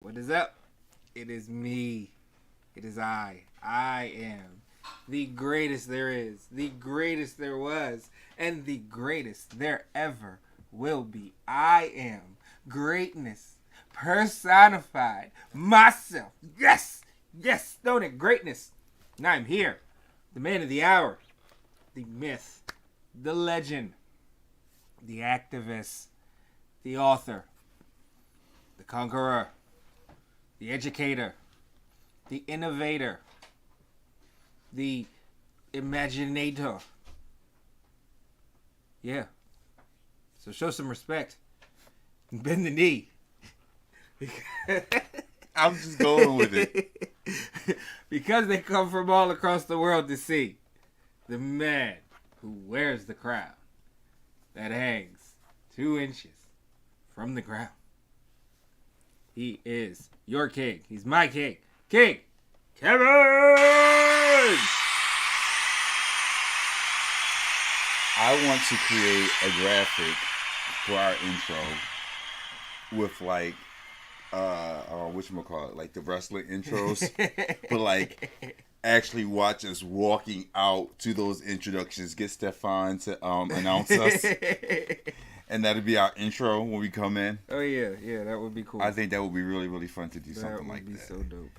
What is up? It is me. It is I. I am the greatest there is, the greatest there was, and the greatest there ever will be. I am greatness personified. Myself. Yes! Yes, Stoney, greatness. And I'm here. The man of the hour. The myth. The legend. The activist. The author. The conqueror. The educator. The innovator. The imaginator. Yeah. So show some respect. Bend the knee. I'm just going with it. Because they come from all across the world to see the man who wears the crown that hangs 2 inches from the ground. He is your king. He's my king. King Kevyn! I want to create a graphic for our intro with like whatchamacallit, like the wrestling intros, but like actually watch us walking out to those introductions, get Stefan to announce us, and that'll be our intro when we come in. Oh yeah, that would be cool. I think that would be really, really fun to do something like that. That would be so dope.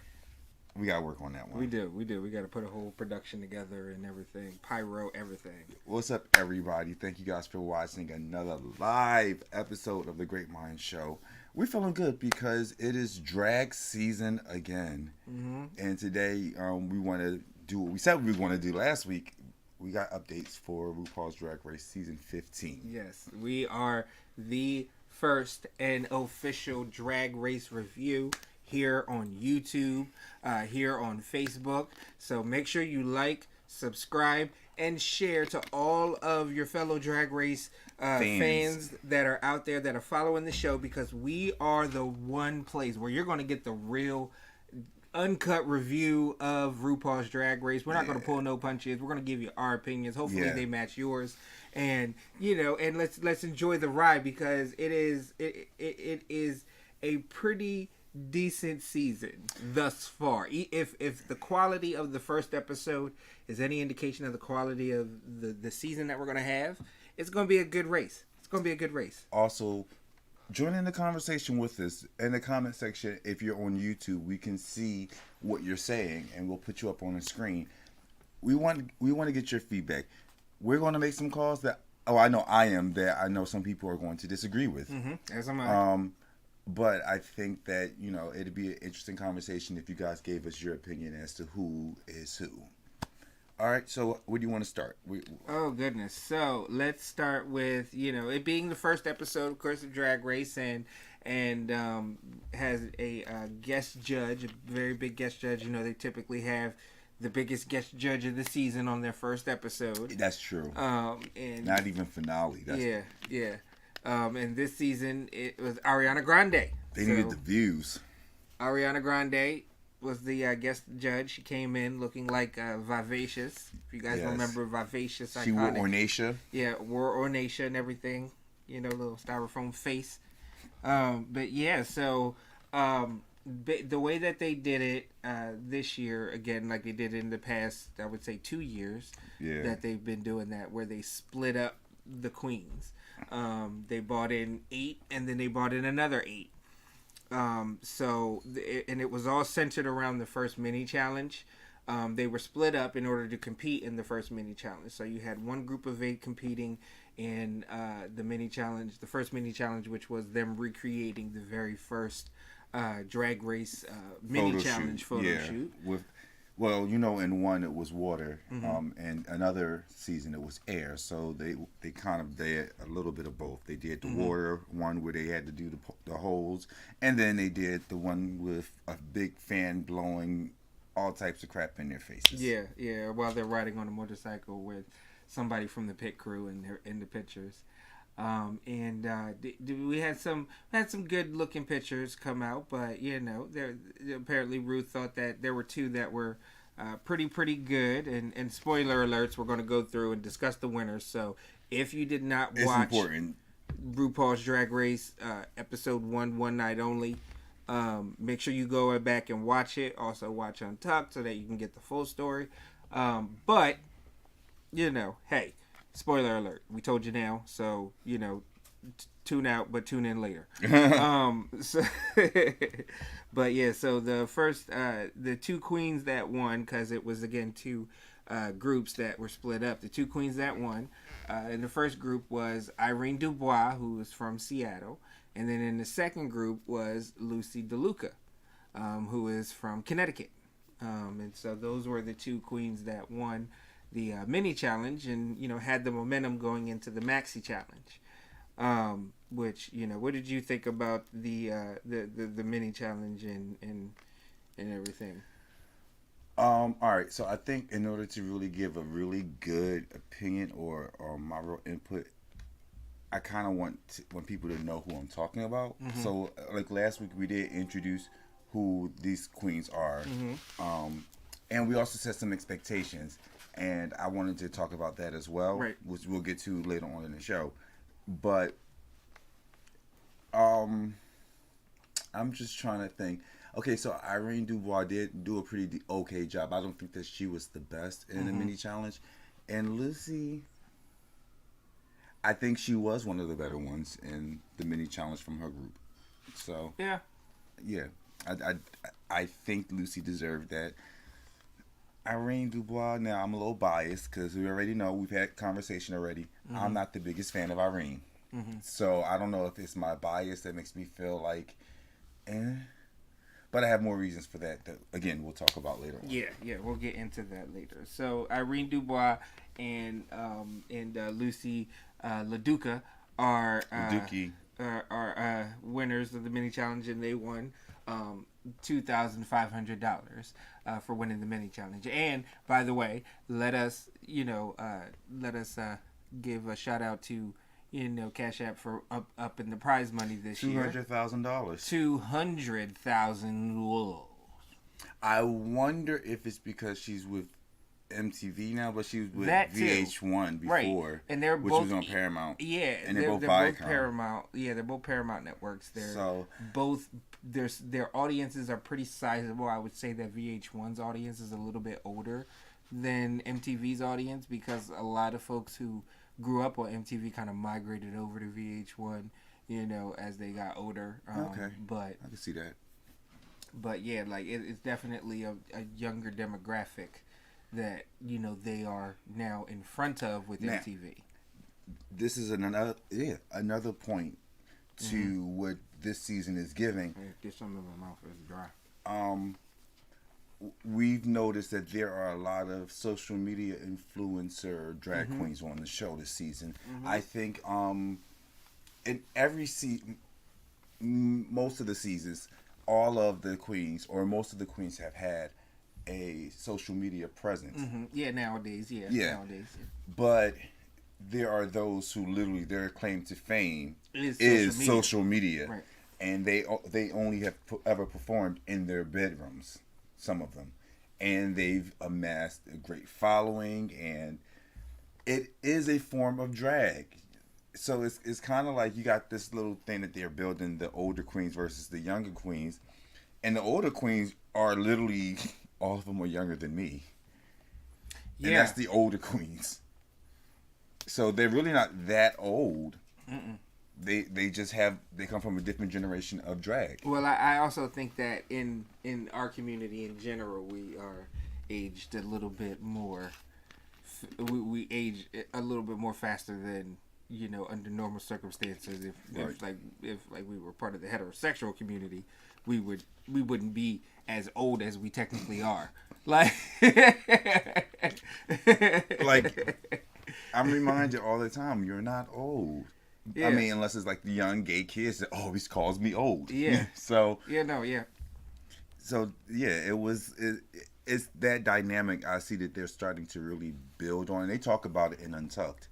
We gotta work on that one. We do. We gotta put a whole production together and everything. Pyro, everything. What's up, everybody? Thank you guys for watching another live episode of the GreatMines Show. We're feeling good because it is drag season again. Mm-hmm. And today we want to do what we said we were going to do last week. We got updates for RuPaul's Drag Race Season 15. Yes, we are the first and official drag race review here on YouTube, here on Facebook. So make sure you like, subscribe, and share to all of your fellow Drag Race fans that are out there that are following the show, because we are the one place where you're going to get the real uncut review of RuPaul's Drag Race. We're not going to pull no punches. We're going to give you our opinions. Hopefully they match yours, and and let's enjoy the ride, because it is a pretty decent season thus far. If the quality of the first episode is any indication of the quality of the season that we're going to have, it's going to be a good race. It's going to be a good race. Also, join in the conversation with us in the comment section. If you're on YouTube, we can see what you're saying, and we'll put you up on the screen. We want to get your feedback. We're going to make some calls that I know some people are going to disagree with. Mm-hmm. As am I. But I think that, it'd be an interesting conversation if you guys gave us your opinion as to who is who. All right, so where do you want to start? Oh, goodness. So let's start with, it being the first episode, of course, of Drag Race, and has a guest judge, a very big guest judge. They typically have the biggest guest judge of the season on their first episode. That's true. And not even finale. Yeah. And this season, it was Ariana Grande. They needed the views. Ariana Grande was the guest judge. She came in looking like Vivacious. If you guys remember Vivacious, she wore Ornacia. Yeah, wore Ornacia and everything. Little styrofoam face. But yeah, so the way that they did it this year, again, like they did in the past, I would say 2 years, that they've been doing that, where they split up the queens. They brought in 8, and then they brought in another 8. And it was all centered around the first mini challenge. They were split up in order to compete in the first mini challenge. So you had one group of 8 competing in the mini challenge, the first mini challenge, which was them recreating the very first Drag Race mini challenge photo shoot. In one it was water, and another season it was air. So they kind of did a little bit of both. They did the water one where they had to do the holes, and then they did the one with a big fan blowing all types of crap in their faces. Yeah, while they're riding on a motorcycle with somebody from the pit crew in the pictures. We had some good looking pictures come out, but apparently Ruth thought that there were 2 that were pretty good, and spoiler alerts, we're going to go through and discuss the winners. So if you did not watch RuPaul's Drag Race episode 1, One Night Only, Make sure you go back and watch it. Also watch Untucked so that you can get the full story. But hey, spoiler alert. We told you now, so tune out, but tune in later. So, but yeah, so the two queens that won, because it was again two groups that were split up. The two queens that won in the first group was Irene Dubois, who was from Seattle, and then in the second group was Lucy DeLuca, who is from Connecticut. And so those were the two queens that won the mini challenge, and had the momentum going into the maxi challenge. Which what did you think about the mini challenge and everything? All right, so I think in order to really give a really good opinion or my real input, I kind of want people to know who I'm talking about. Mm-hmm. So like last week we did introduce who these queens are, and we also set some expectations, and I wanted to talk about that as well, right, which we'll get to later on in the show. But I'm just trying to think. Okay, so Irene Dubois did do a pretty okay job. I don't think that she was the best in the mini challenge. And Lucy, I think she was one of the better ones in the mini challenge from her group. So yeah, I think Lucy deserved that. Irene Dubois, now I'm a little biased because we already know, we've had conversation already. I'm not the biggest fan of Irene. So I don't know if it's my bias that makes me feel like, but I have more reasons for that again, we'll talk about later on. Yeah, we'll get into that later. So Irene Dubois and Lucy LaDuca are winners of the mini challenge, and they won $2,500 for winning the mini challenge. And by the way, let us give a shout out to Cash App for up in the prize money this year. $200,000. 200,000. I wonder if it's because she's with MTV now, but she was with VH1 before, right. And they're which both was on Paramount. Yeah, and they're both Paramount. Yeah, they're both Paramount networks. They're both their audiences are pretty sizable. I would say that VH1's audience is a little bit older than MTV's audience, because a lot of folks who grew up on MTV kind of migrated over to VH1, as they got older. Okay, but I can see that. But yeah, like it's definitely a younger demographic that they are now in front of with MTV. This is another point to what this season is giving. Get some in my mouth, it's dry. We've noticed that there are a lot of social media influencer drag queens on the show this season. I think in every season, most of the seasons, all of the queens or most of the queens have had a social media presence. Yeah, nowadays. But there are those who literally their claim to fame is social media. Right. And they only have ever performed in their bedrooms. Some of them, and they've amassed a great following, and it is a form of drag. So it's kind of like you got this little thing that they're building, the older queens versus the younger queens, and the older queens are literally all of them are younger than me. Yeah, and that's the older queens. So they're really not that old. They come from a different generation of drag. Well, I also think that in our community in general, we are aged a little bit more. We age a little bit more faster than under normal circumstances. If we were part of the heterosexual community, we wouldn't be as old as we technically are. Like I'm reminded all the time, you're not old. Yeah. I mean, unless it's like the young gay kids that always calls me old. Yeah. So yeah. So yeah, it's that dynamic I see that they're starting to really build on. And they talk about it in Untucked,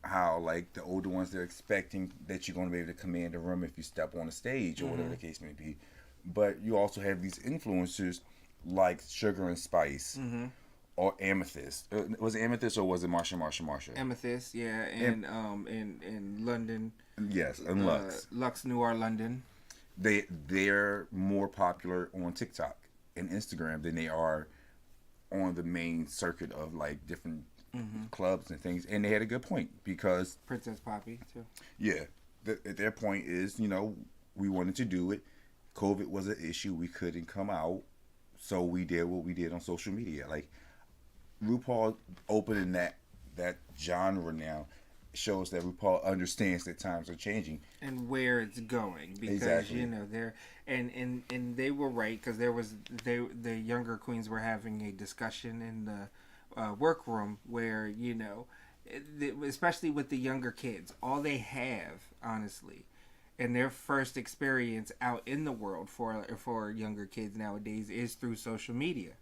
how like the older ones, they're expecting that you're going to be able to command a room if you step on a stage or whatever the case may be. But you also have these influencers like Sugar and Spice. Or Amethyst. Was it Amethyst or was it Marsha? Amethyst, yeah, and in London. Yes, and Lux. Lux Noir London. they're more popular on TikTok and Instagram than they are on the main circuit of like different clubs and things. And they had a good point because Princess Poppy too. yeah, their point is, we wanted to do it. COVID was an issue. We couldn't come out, so we did what we did on social media. Like RuPaul opening that genre now shows that RuPaul understands that times are changing and where it's going, because exactly. they're and they were right, because the younger queens were having a discussion in the workroom where especially with the younger kids, all they have honestly and their first experience out in the world for younger kids nowadays is through social media.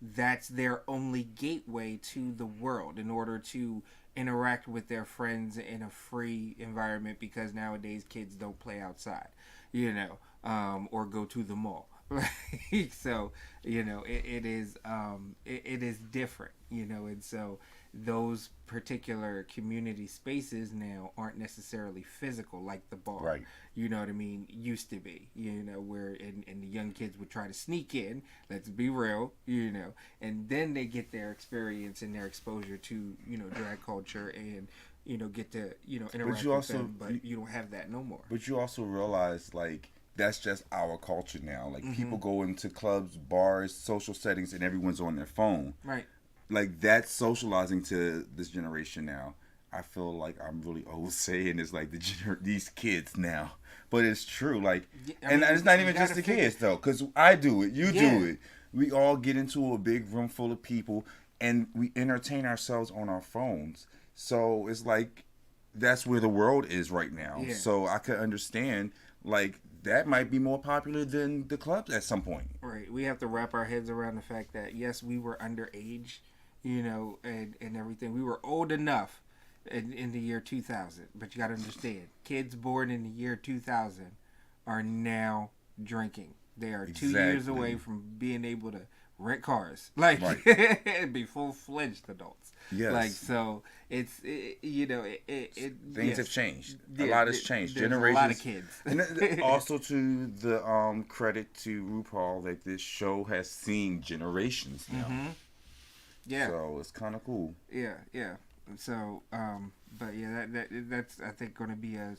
That's their only gateway to the world in order to interact with their friends in a free environment, because nowadays kids don't play outside, or go to the mall. So, it is different, and so those particular community spaces now aren't necessarily physical like the bar. Right. You know what I mean? Used to be, where and the young kids would try to sneak in, let's be real, and then they get their experience and their exposure to, drag culture and, get to, interact with them, but you don't have that no more. But you also realize, like, that's just our culture now. Like, people go into clubs, bars, social settings, and everyone's on their phone. Right. Like, that's socializing to this generation now. I feel like I'm really old saying it's like these kids now. But it's true. Like, and it's not even just the kids, though, because I do it. You do it. We all get into a big room full of people, and we entertain ourselves on our phones. So it's like that's where the world is right now. Yeah. So I could understand, like, that might be more popular than the clubs at some point. Right. We have to wrap our heads around the fact that, yes, we were underage, and everything. We were old enough in the year 2000. But you got to understand, kids born in the year 2000 are now drinking. They are 2 years away from being able to rent cars. Like, right. Be full-fledged adults. Yes. Like, so it's, things have changed. A lot has changed. Generations. A lot of kids. And also to the credit to RuPaul, that this show has seen generations now. Mm-hmm. Yeah. So it's kind of cool. Yeah. So, but yeah, that's I think going to be a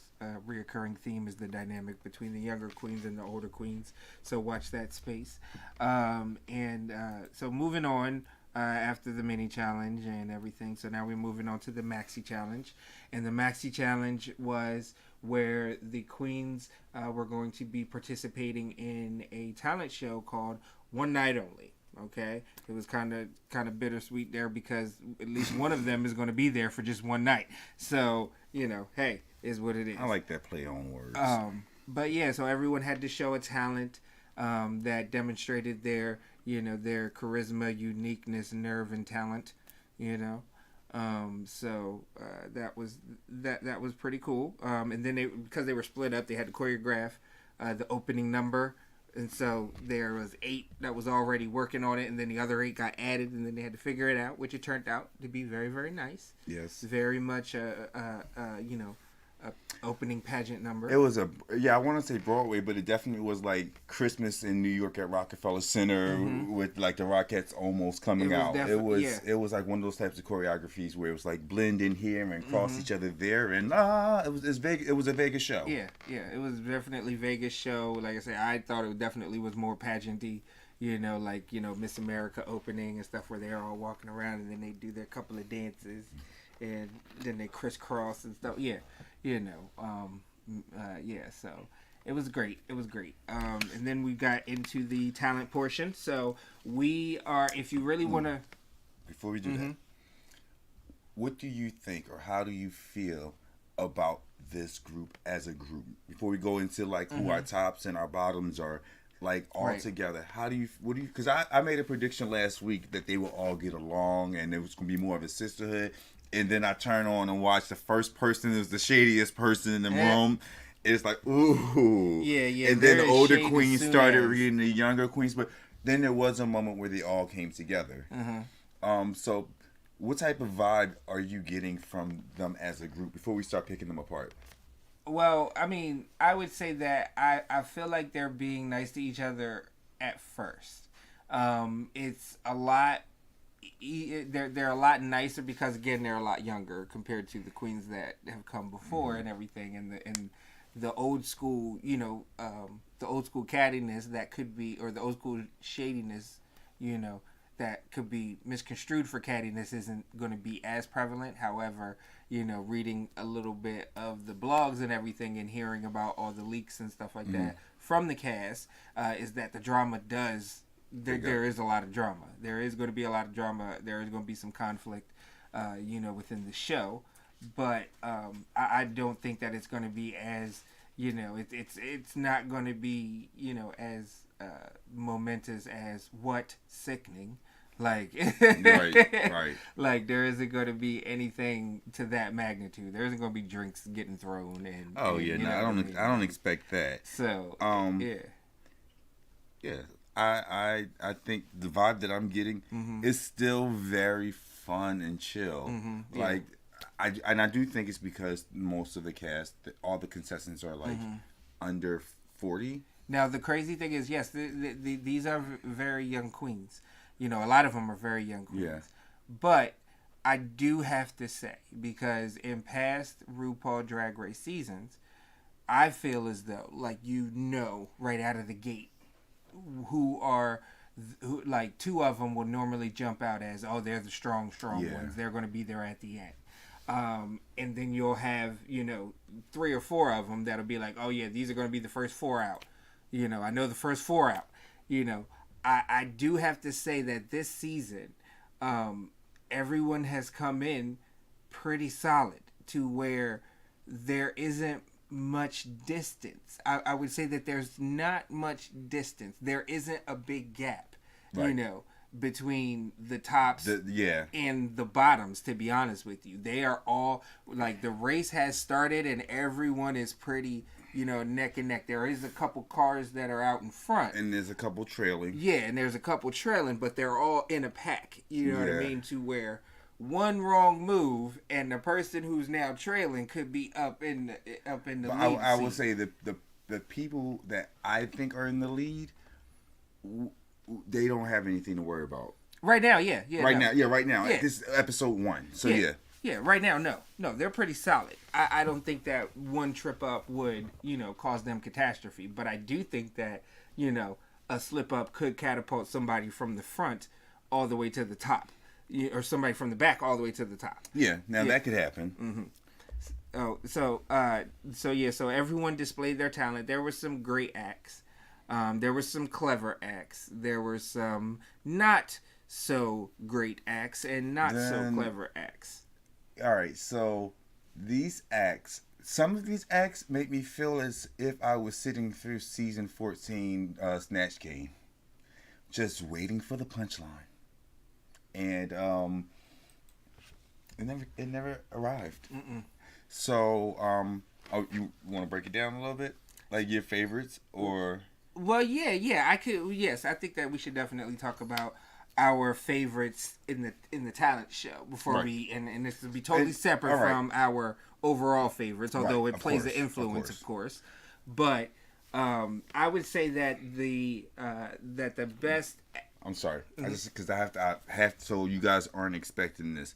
reoccurring theme, is the dynamic between the younger queens and the older queens. So watch that space. So moving on. After the mini challenge and everything, so now we're moving on to the maxi challenge, and the maxi challenge was where the queens were going to be participating in a talent show called One Night Only. Okay, it was kind of bittersweet there, because at least one of them is going to be there for just one night. So hey, is what it is. I like that play on words. But yeah, so everyone had to show a talent that demonstrated their charisma, uniqueness, nerve, and talent. So that was pretty cool. And then because they were split up, they had to choreograph the opening number. And so there was 8 that was already working on it, and then the other 8 got added, and then they had to figure it out, which it turned out to be very, very nice. Yes. Very much a opening pageant number. It was I want to say Broadway, but it definitely was like Christmas in New York at Rockefeller Center, with like the Rockettes almost coming out. It was like one of those types of choreographies where it was like blend in here and cross each other there, and it was a Vegas show. Yeah, it was definitely Vegas show. Like I said, I thought it definitely was more pageanty. Like Miss America opening and stuff, where they're all walking around and then they do their couple of dances, and then they crisscross and stuff. Yeah. So it was great. And then we got into the talent portion. So we are, if you really want to... Before we do that, what do you think, or how do you feel about this group as a group? Before we go into like who our tops and our bottoms are, like all together, because I made a prediction last week that they will all get along and it was going to be more of a sisterhood. And then I turn on and watch the first person is the shadiest person in the room. It's like, ooh. Yeah. And then the older queens started reading the younger queens. But then there was a moment where they all came together. So what type of vibe are you getting from them as a group before we start picking them apart? Well, I mean, I would say that I feel like they're being nice to each other at first. It's a lot. They're a lot nicer because again they're a lot younger compared to the queens that have come before and everything, and the old school, the old school cattiness that could be, or the old school shadiness, you know, that could be misconstrued for cattiness isn't going to be as prevalent. However, reading a little bit of the blogs and everything and hearing about all the leaks and stuff like that from the cast, is that the drama does. There is a lot of drama. There is going to be a lot of drama. There is going to be some conflict, within the show. But I don't think that it's going to be as, it's not going to be, as momentous as what sickening. Like, right. Like there isn't going to be anything to that magnitude. There isn't going to be drinks getting thrown and. Oh and, yeah, no, I don't expect that. So yeah. I think the vibe that I'm getting is still very fun and chill. Yeah. Like I do think it's because most of the cast, all the contestants are like under 40. Now the crazy thing is, yes, these are very young queens. A lot of them are very young queens. Yeah. But I do have to say, because in past RuPaul Drag Race seasons, I feel as though, like, right out of the gate, who like two of them will normally jump out as, oh, they're the strong ones. They're going to be there at the end. And then you'll have, 3 or 4 of them that'll be like, oh yeah, these are going to be the first 4 out. I know the first 4 out. I do have to say that this season, everyone has come in pretty solid to where there isn't much distance. I would say that there's not much distance. There isn't a big gap, between the tops and the bottoms, to be honest with you. They are all, like, the race has started and everyone is pretty, neck and neck. There is a couple cars that are out in front. And there's a couple trailing. Yeah, and there's a couple trailing, but they're all in a pack. You know what I mean? To where one wrong move and the person who's now trailing could be up in the lead. I will say the people that I think are in the lead, they don't have anything to worry about. Right now, yeah. Right now. Yeah. This is episode 1. So yeah. Yeah, right now, no, they're pretty solid. I don't think that one trip up would, cause them catastrophe. But I do think that, a slip up could catapult somebody from the front all the way to the top, or somebody from the back all the way to the top. Yeah, that could happen. So everyone displayed their talent. There were some great acts. There were some clever acts. There were some not so great acts and not so clever acts. All right, so some of these acts make me feel as if I was sitting through season 14 Snatch Game, just waiting for the punchline, and it never arrived. So you want to break it down a little bit, like your favorites, or? Well, yeah, I could. Yes, I think that we should definitely talk about our favorites in the talent show before we and this will be totally separate from our overall favorites, although it plays an influence, of course. But I would say that the best. I'm sorry, because I have to. So you guys aren't expecting this.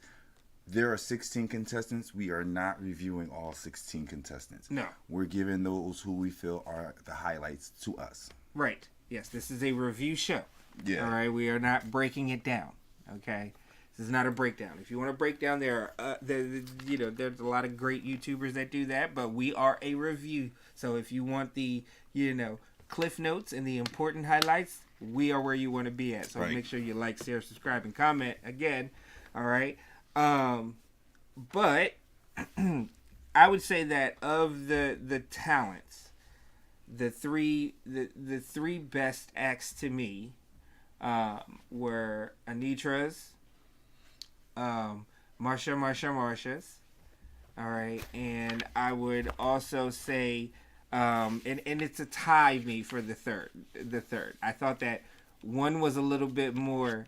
There are 16 contestants. We are not reviewing all 16 contestants. No, we're giving those who we feel are the highlights to us. Right. Yes, this is a review show. Yeah. All right. We are not breaking it down. Okay. This is not a breakdown. If you want to break down, there's a lot of great YouTubers that do that, but we are a review. So if you want the, cliff notes and the important highlights, we are where you want to be at. So make sure you like, share, subscribe, and comment again. All right. But I would say that of the talents, the three best acts to me were Anitra's, Marsha's, all right, and I would also say, and it's a tie me for the third. I thought that one was a little bit more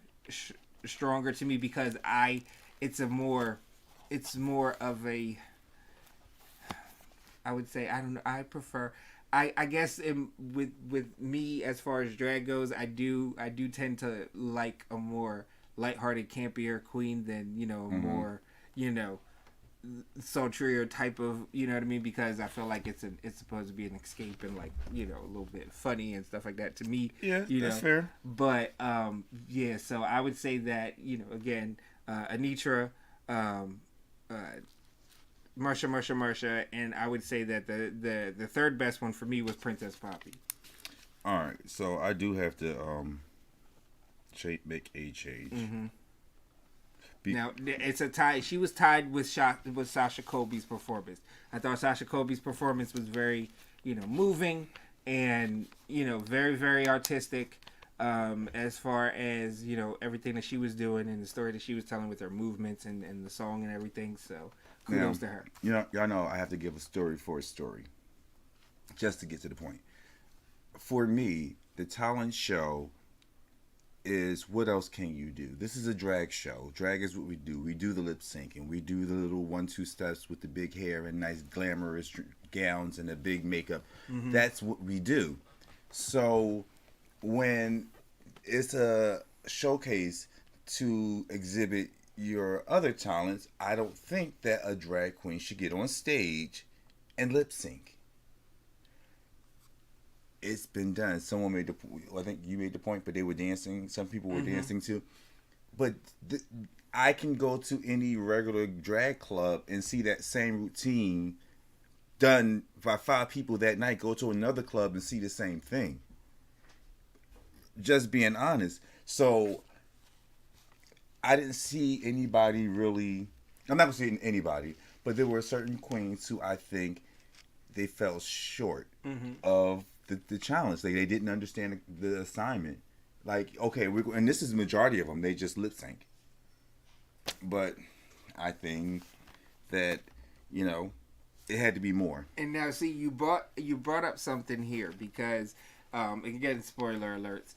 stronger to me because it's more of a, I would say I don't know. I prefer. I guess with me as far as drag goes, I do tend to like a more lighthearted, campier queen than more sultrier type of, you know what I mean, because I feel like it's supposed to be an escape and like a little bit funny and stuff like that to me. Yeah, that's fair. But yeah, so I would say that again, Anitra, Marsha, and I would say that the third best one for me was Princess Poppy. All right, so I do have to make a change. Mm-hmm. Now it's a tie. She was tied with Sasha Colby's performance. I thought Sasha Colby's performance was very moving and very, very artistic. As far as everything that she was doing and the story that she was telling with her movements and the song and everything. So kudos to her. Y'all know I have to give a story for a story, just to get to the point. For me, the talent show is what else can you do? This is a drag show. Drag is what we do. We do the lip sync and we do the little 1-2 steps with the big hair and nice glamorous gowns and the big makeup. Mm-hmm. That's what we do. So when it's a showcase to exhibit your other talents, I don't think that a drag queen should get on stage and lip sync. It's been done. Someone made I think you made the point, but they were dancing. Some people were dancing too. But I can go to any regular drag club and see that same routine done by 5 people that night. Go to another club and see the same thing. Just being honest. So I didn't see anybody really. I'm not going to say anybody, but there were certain queens who I think they fell short of the challenge. They didn't understand the assignment. Like, okay, and this is the majority of them. They just lip sync. But I think that it had to be more. And now, see, you brought up something here because again, spoiler alerts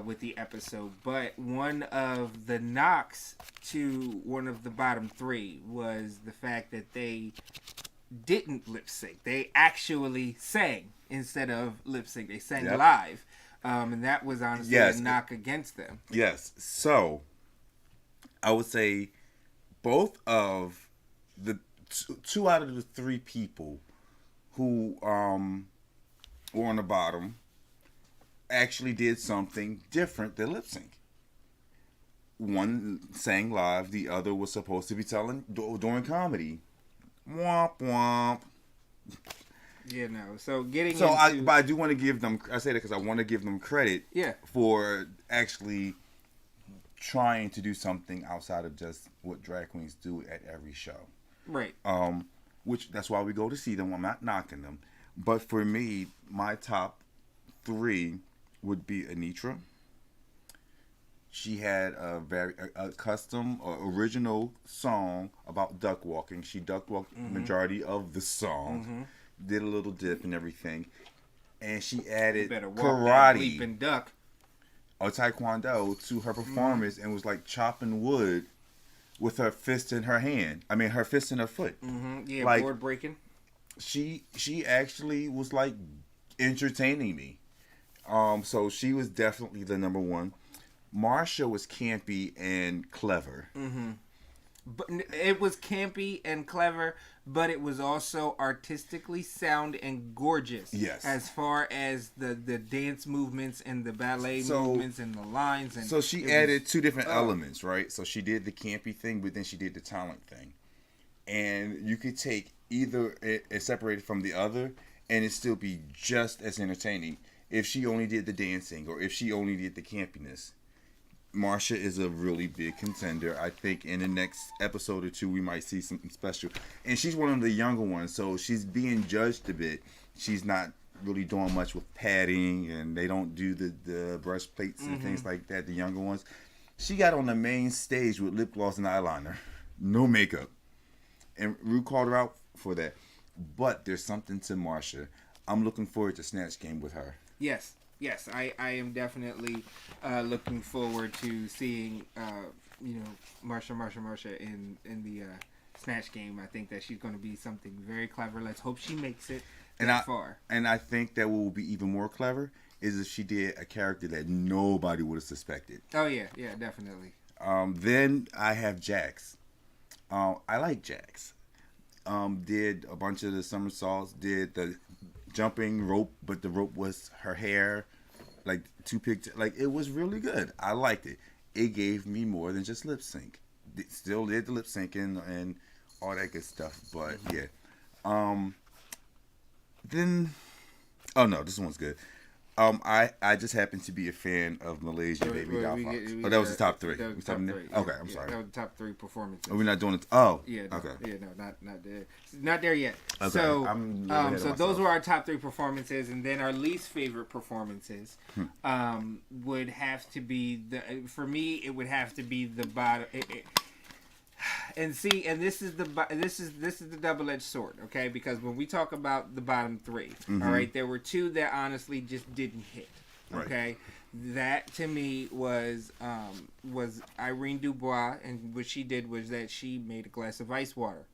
with the episode. But one of the knocks to one of the bottom 3 was the fact that they didn't lip sync. They actually sang instead of lip sync. They sang live, and that was honestly a knock against them. Yes. So I would say both of the 2 out of the 3 people who were on the bottom actually did something different than lip sync. One sang live. The other was supposed to be doing comedy. Womp womp. Yeah, no. So getting but I do want to give them. I say that because I want to give them credit. Yeah. For actually trying to do something outside of just what drag queens do at every show. Right. Which that's why we go to see them. I'm not knocking them, but for me, my top 3 would be Anitra. She had a custom or original song about duck walking. She duck walked the majority of the song. Did a little dip and everything. And she added karate, leaping duck, or taekwondo to her performance and was like chopping wood with her fist in her hand. I mean, her fist in her foot. Yeah, like, board breaking. She actually was like entertaining me. So she was definitely the number 1. Marsha was campy and clever. But it was campy and clever, but it was also artistically sound and gorgeous. Yes. As far as the dance movements and the ballet movements and the lines. And so she added 2 different elements, right? So she did the campy thing, but then she did the talent thing. And you could take either and separate it from the other, and it still be just as entertaining if she only did the dancing or if she only did the campiness. Marsha is a really big contender. I think in the next episode or 2 we might see something special. And she's one of the younger ones, so she's being judged a bit. She's not really doing much with padding, and they don't do the breastplates and things like that, the younger ones. She got on the main stage with lip gloss and eyeliner. No makeup. And Ru called her out for that. But there's something to Marsha. I'm looking forward to Snatch Game with her. Yes, I am definitely looking forward to seeing Marsha in Snatch Game. I think that she's going to be something very clever. Let's hope she makes it far. And I think that what will be even more clever is if she did a character that nobody would have suspected. Oh yeah, definitely. Then I have Jax. I like Jax. Did a bunch of the somersaults, did the jumping rope, but the rope was her hair, like like it was really good. I liked it. It gave me more than just lip sync. Still did the lip syncing and all that good stuff, but yeah. Then, oh no, this one's good. I just happen to be a fan of Malaysia Baby Doll Fox. That was the top three. That was top three. Okay, I'm sorry. That was the top 3 performances. Are we not doing it? Oh, yeah. No, okay. Yeah, no, not there. Not there yet. Okay. So, so those were our top 3 performances, and then our least favorite performances would have to be for me. It would have to be the bottom. And see, and this is the double-edged sword, okay? Because when we talk about the bottom 3, all right, there were 2 that honestly just didn't hit, okay? Right. That to me was Irene Dubois, and what she did was that she made a glass of ice water,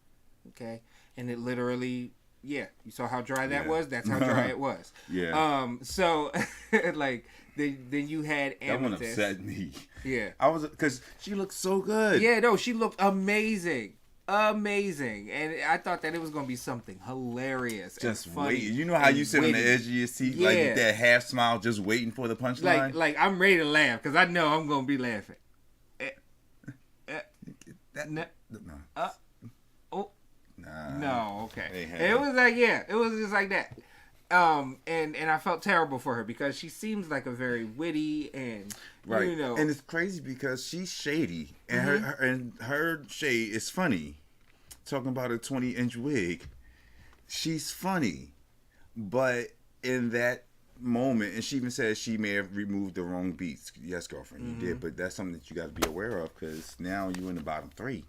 okay? And it literally, you saw how dry that was. That's how dry it was. Yeah. So like. Then you had Amethyst. That one upset me. Yeah. I was, because she looked so good. Yeah, no, she looked amazing. Amazing. And I thought that it was going to be something hilarious. Just and funny. waiting. You know how you sit on the edge of your seat, like with that half smile, just waiting for the punchline? Like I'm ready to laugh, because I know I'm going to be laughing. No, okay. It was like, it was just like that. And I felt terrible for her because she seems like a very witty and you know, and it's crazy because she's shady and her shade is funny. Talking about a 20-inch wig, she's funny, but in that moment, and she even says she may have removed the wrong beats. Yes, girlfriend, you did, but that's something that you got to be aware of because now you're in the bottom 3.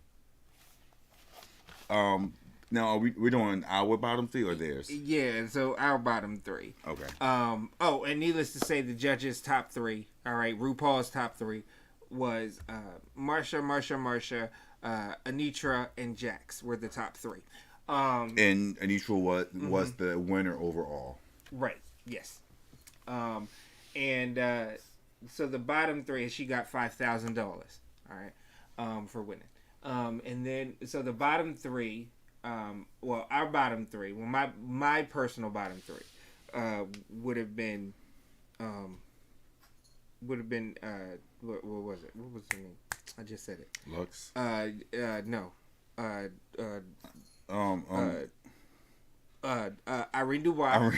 Now, we're doing our bottom 3 or theirs? Yeah, so our bottom 3. Okay. And needless to say, the judges' top 3, all right, RuPaul's top 3 was Marsha, Anitra, and Jax were the top 3. And Anitra was the winner overall. Right, yes. So the bottom 3, she got $5,000, all right, for winning. And then, so the bottom 3... our bottom 3. Well, my personal bottom 3 would have been what was it? What was the name? I just said it. Lux. No. Irene Dubois.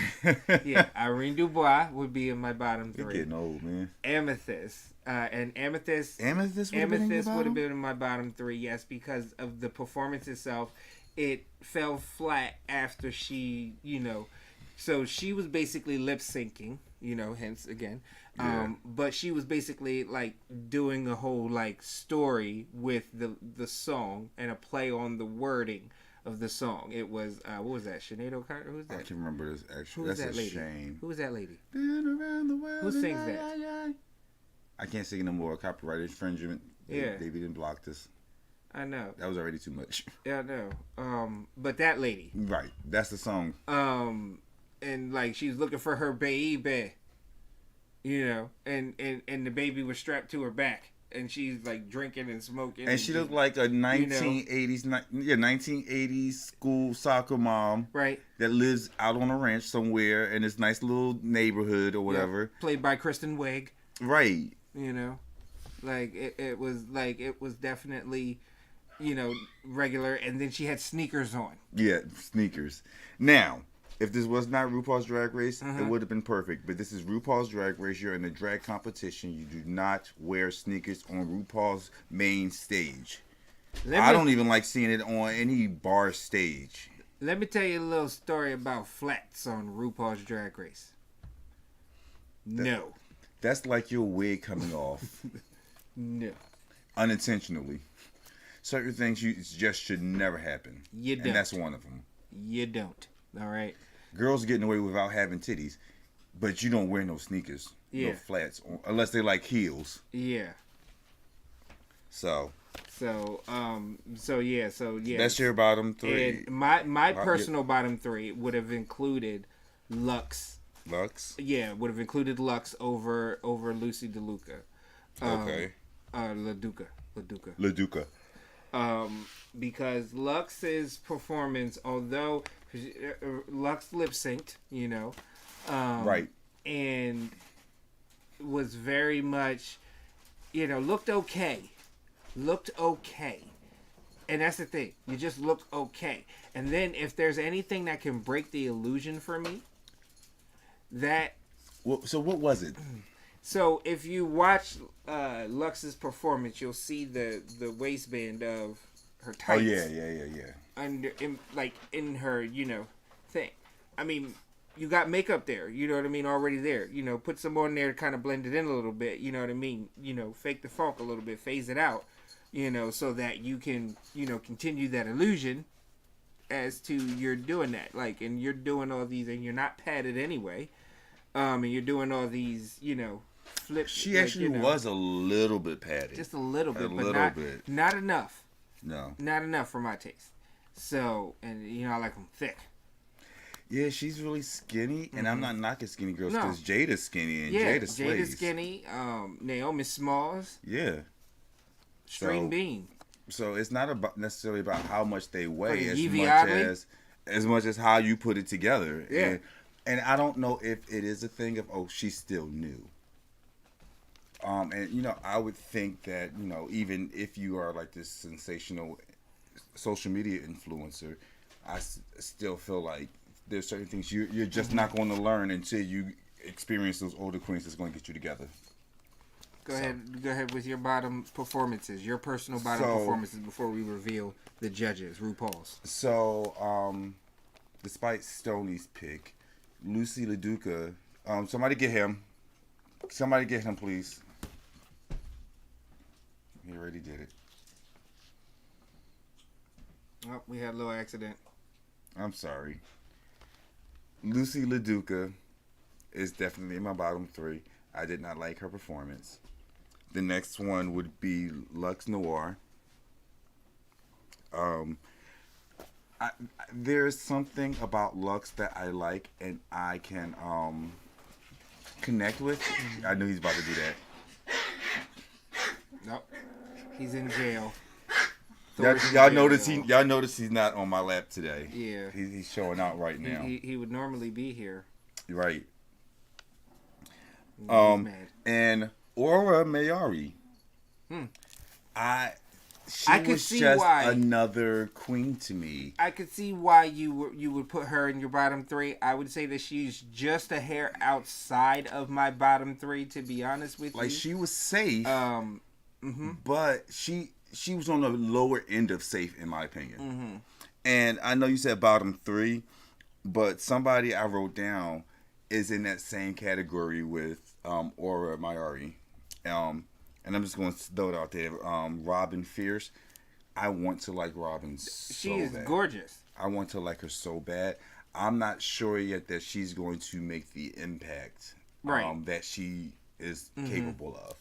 Irene Dubois would be in my bottom 3. You're getting old, man. Amethyst. And Amethyst would have been in my bottom 3. Yes, because of the performance itself. It fell flat after she, so she was basically lip syncing, hence again. But she was basically like doing a whole like story with the song and a play on the wording of the song. It was what was that? Sinead O'Connor? Who's that? I can remember this actually. Who's That's that lady? Shame. Who was that lady? Been around the world. Who sings that? I can't sing no more. Copyright infringement. They didn't block this. I know. That was already too much. Yeah, I know. But that lady. Right. That's the song. And like she's looking for her baby. And the baby was strapped to her back. And she's like drinking and smoking. And she looked like a 1980s school soccer mom. Right. That lives out on a ranch somewhere in this nice little neighborhood or whatever. Yeah. Played by Kristen Wiig. Right. Like it was definitely, regular. And then she had sneakers on. Yeah, sneakers. Now, if this was not RuPaul's Drag Race, it would have been perfect. But this is RuPaul's Drag Race. You're in a drag competition. You do not wear sneakers on RuPaul's main stage. I don't even like seeing it on any bar stage. Let me tell you a little story about flats on RuPaul's Drag Race. No. That's like your wig coming off. No. Unintentionally. Certain things you just should never happen. You don't. And that's one of them. You don't. All right. Girls getting away without having titties, but you don't wear no sneakers, no flats, unless they like heels. Yeah. So, So yeah. That's your bottom three. And my personal bottom three would have included Lux. Lux. Yeah, would have included Lux over Lucy DeLuca. Okay. LaDuca. LaDuca. Because Lux's performance, although Lux lip synced, Right. and was very much, looked okay. And that's the thing. You just looked okay. And then if there's anything that can break the illusion for me, that... So what was it? So if you watch Lux's performance, you'll see the waistband of her tights. Oh, yeah. Under, in her, thing. I mean, you got makeup there, you know what I mean, already there. Put some on there to kind of blend it in a little bit, you know what I mean? Fake the funk a little bit, phase it out, so that you can, continue that illusion as to you're doing that. And you're doing all these, and you're not padded anyway. And you're doing all these, flips. She actually was a little bit padded. Just a little bit, bit. Not enough. No. Not enough for my taste. So, and I like them thick. Yeah, she's really skinny, and I'm not knocking skinny girls because Jada's skinny and Jada slays. Jada's skinny. Naomi Smalls. Yeah. String Bean. So it's not necessarily about how much they weigh as much as how you put it together. Yeah. And I don't know if it is a thing of, she's still new. And I would think that, even if you are like this sensational social media influencer, I still feel like there's certain things you're just not going to learn until you experience those older queens that's going to get you together. Go ahead with your bottom performances, your personal bottom performances before we reveal the judges, RuPaul's. So, despite Stoney's pick, Lucy LaDuca, somebody get him. Somebody get him, please. He already did it. Oh, we had a little accident. I'm sorry. Lucy LaDuca is definitely in my bottom three. I did not like her performance. The next one would be Lux Noir. There's something about Lux that I like and I can connect with. I knew he's about to do that. Nope. He's in jail. Y'all notice he's not on my lap today. Yeah. He's showing out right now. He would normally be here. Right. Mad. And Aura Mayari. She was just another queen to me. I could see why you would put her in your bottom three. I would say that she's just a hair outside of my bottom three, to be honest with you. Like, she was safe, but she was on the lower end of safe, in my opinion. And I know you said bottom three, but somebody I wrote down is in that same category with Aura Mayari. And I'm just going to throw it out there. Robin Fierce. I want to like Robin so She is bad. gorgeous. I want to like her so bad. I'm not sure yet that she's going to make the impact that she is capable of.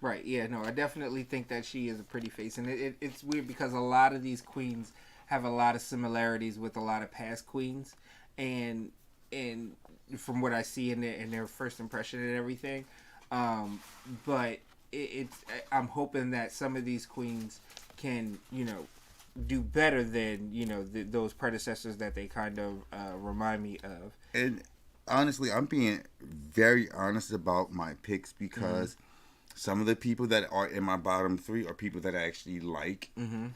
Right, yeah, no, I definitely think that she is a pretty face. And it's weird because a lot of these queens have a lot of similarities with a lot of past queens. And from what I see in their first impression and everything. But I'm hoping that some of these queens can, do better than, those predecessors that they kind of remind me of. And honestly, I'm being very honest about my picks because some of the people that are in my bottom three are people that I actually like. And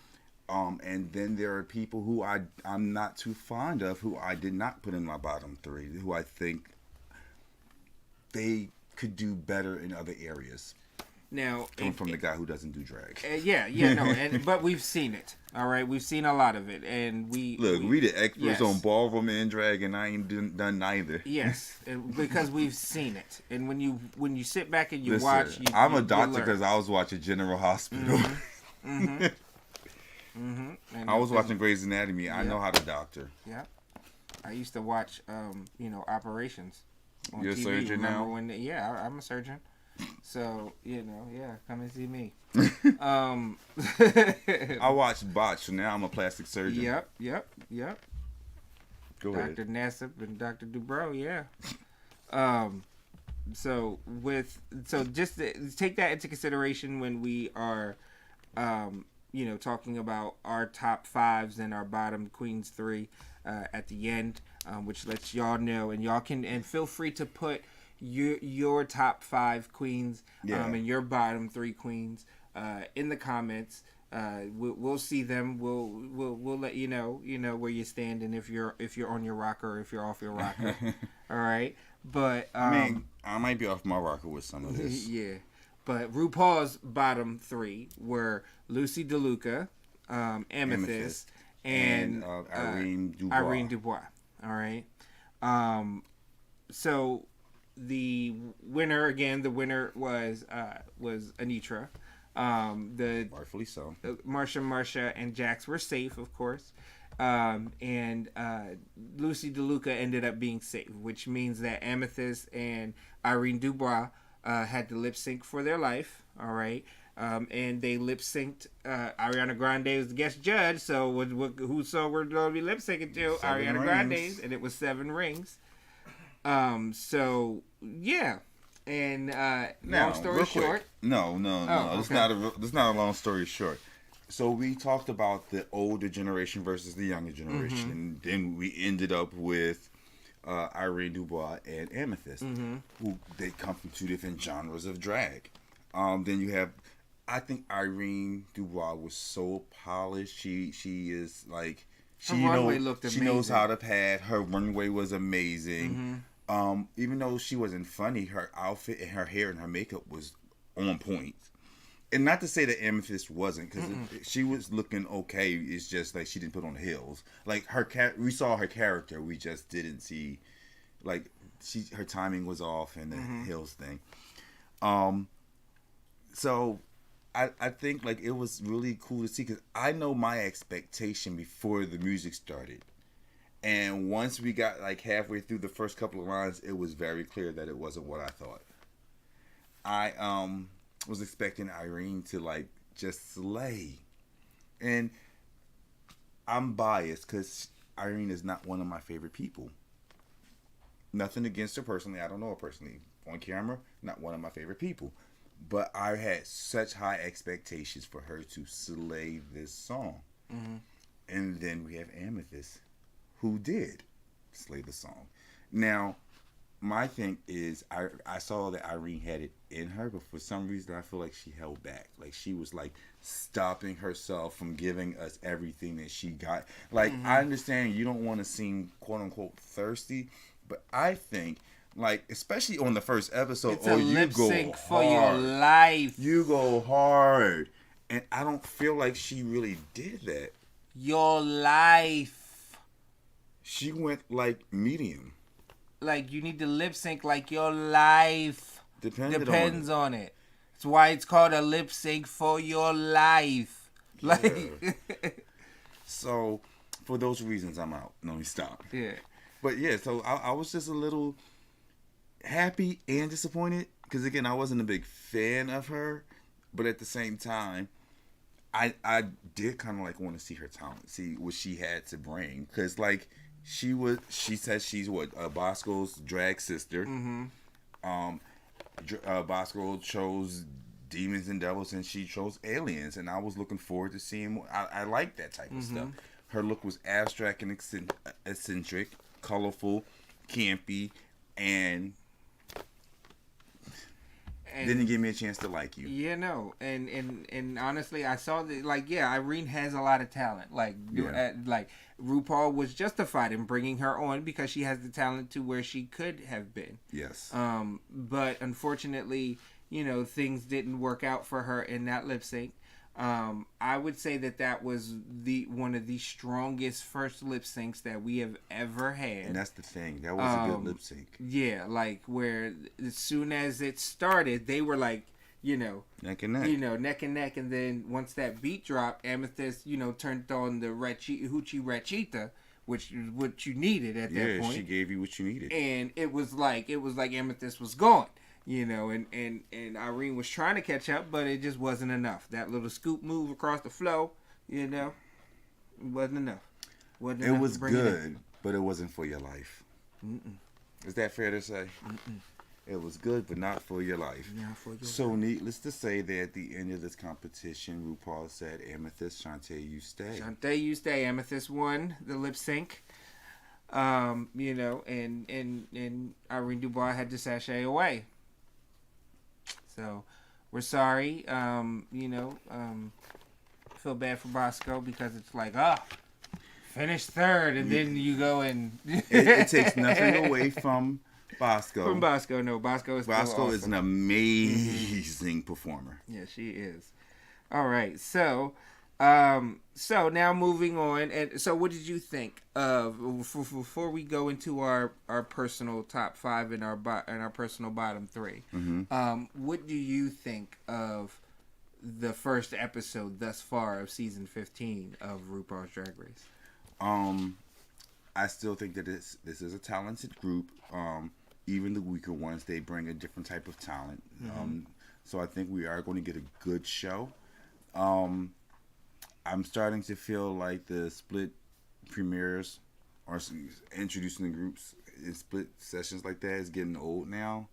then there are people who I'm not too fond of who I did not put in my bottom three, who I think they could do better in other areas. Now, coming from the guy who doesn't do drag. But we've seen it. All right, we've seen a lot of it, and we the experts on ballroom and drag, and I ain't done neither. Yes, because we've seen it, and when you sit back and you watch, I'm a doctor because I was watching General Hospital. I was watching Grey's Anatomy. I know how to doctor. Yeah, I used to watch, operations. You're a surgeon now? I'm a surgeon. So, yeah, come and see me. I watched Botch, so now I'm a plastic surgeon. Yep. Go ahead. Dr. Nassib and Dr. Dubrow, yeah. So just take that into consideration when we are, talking about our top fives and our bottom queens three at the end, which lets y'all know, and y'all can feel free to put your top five queens and your bottom three queens in the comments. We'll see them. We'll let you know where you stand, and if you're on your rocker or if you're off your rocker. All right, but I might be off my rocker with some of this. Yeah, but RuPaul's bottom three were Lucy DeLuca, Amethyst, and Irene Dubois. Irene Dubois. All right. So the winner was Anitra. Rightfully so. Marsha, and Jax were safe, of course. And Lucy DeLuca ended up being safe, which means that Amethyst and Irene Dubois had to lip sync for their life. All right. And they lip synced. Ariana Grande was the guest judge, so who saw we're going to be lip syncing to? Ariana Grande's, and it was 7 rings. So yeah. And long story short, no. It's not a long story short. So we talked about the older generation versus the younger generation, and then we ended up with Irene Dubois and Amethyst, who they come from 2 different genres of drag. Then you have, I think Irene Dubois was so polished. She is like she knows how to pad. Her runway was amazing. Even though she wasn't funny, her outfit and her hair and her makeup was on point. And not to say that Amethyst wasn't, because she was looking okay. It's just like she didn't put on the heels. Like we saw her character, we just didn't see, like her timing was off and the heels thing. So I think like it was really cool to see, because I know my expectation before the music started. And once we got like halfway through the first couple of lines, it was very clear that it wasn't what I thought. I was expecting Irene to like just slay. And I'm biased because Irene is not one of my favorite people. Nothing against her personally. I don't know her personally. On camera, not one of my favorite people. But I had such high expectations for her to slay this song. And then we have Amethyst, who did slay the song. Now, my thing is, I saw that Irene had it in her, but for some reason I feel like she held back. Like she was like stopping herself from giving us everything that she got. Like I understand you don't want to seem quote unquote thirsty, but I think like especially on the first episode, it's a lip sync for your hard. life. You go hard, and I don't feel like she really did that. Your life. She went like medium. Like you need to lip sync like your life depends on it. That's why it's called a lip sync for your life. Like so for those reasons I'm out. No, stop. Yeah. But yeah, so I was just a little happy and disappointed because again I wasn't a big fan of her, but at the same time I did kind of like want to see her talent, see what she had to bring, because like she says she's what Bosco's drag sister. Bosco chose demons and devils and she chose aliens, and I was looking forward to seeing I like that type of stuff. Her look was abstract and eccentric, colorful, campy, and didn't give me a chance to like you. Yeah, no, and honestly, I saw that like Irene has a lot of talent. Like like RuPaul was justified in bringing her on because she has the talent to where she could have been. Yes. But unfortunately, things didn't work out for her in that lip sync. I would say that was one of the strongest first lip syncs that we have ever had. And that's the thing. That was a good lip sync. Yeah, like where as soon as it started, they were like, neck and neck. Neck and neck. And then once that beat dropped, Amethyst, turned on the Hoochie Rachita, which is what you needed at that point. Yeah, she gave you what you needed. And it was like Amethyst was gone. you know, and Irene was trying to catch up, but it just wasn't enough. That little scoop move across the flow, you know, wasn't enough. It was good, but it wasn't for your life. Mm-mm. Is that fair to say? Mm-mm. It was good, but not for your life. Not for your so life. Needless to say that at the end of this competition, RuPaul said, Amethyst, Shantae, you stay. Shantae, you stay. Amethyst won the lip sync. You know, and Irene Dubois had to sashay away. So we're sorry. You know, feel bad for Bosco because it's like, finish third, and then you go and it takes nothing away from Bosco. From Bosco, no, Bosco is is an amazing performer. Yeah, she is. All right, so now moving on, and so what did you think of before we go into our personal top 5 and our personal bottom 3? Mm-hmm. What do you think of the first episode thus far of season 15 of RuPaul's Drag Race? I still think that this is a talented group. Even the weaker ones, they bring a different type of talent. Mm-hmm. So I think we are going to get a good show. I'm starting to feel like the split premieres or introducing the groups in split sessions like that is getting old now.